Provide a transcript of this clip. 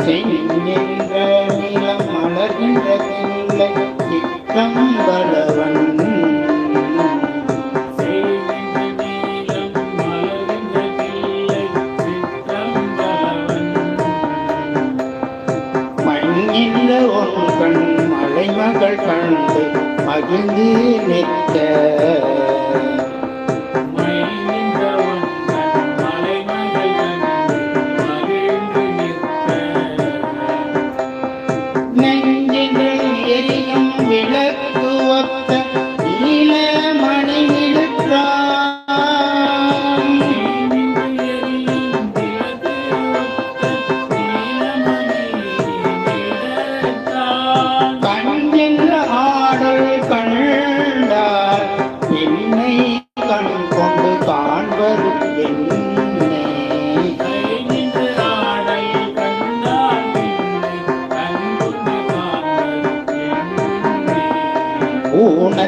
செங்கின்ற நிலம் மலர்கின்ற தில்லை சிற்றம்பலவன் மங்கின்ற ஒன்கண் மலைமகள் கண்டு மகிழ்ந்து நிற்க விளக்கு ஒத்த நீலமணி நிற்றான் கண்கின்ற ஆடல் கண்டார் என்னை கண் கொண்டு காண்பது என்னை ஊன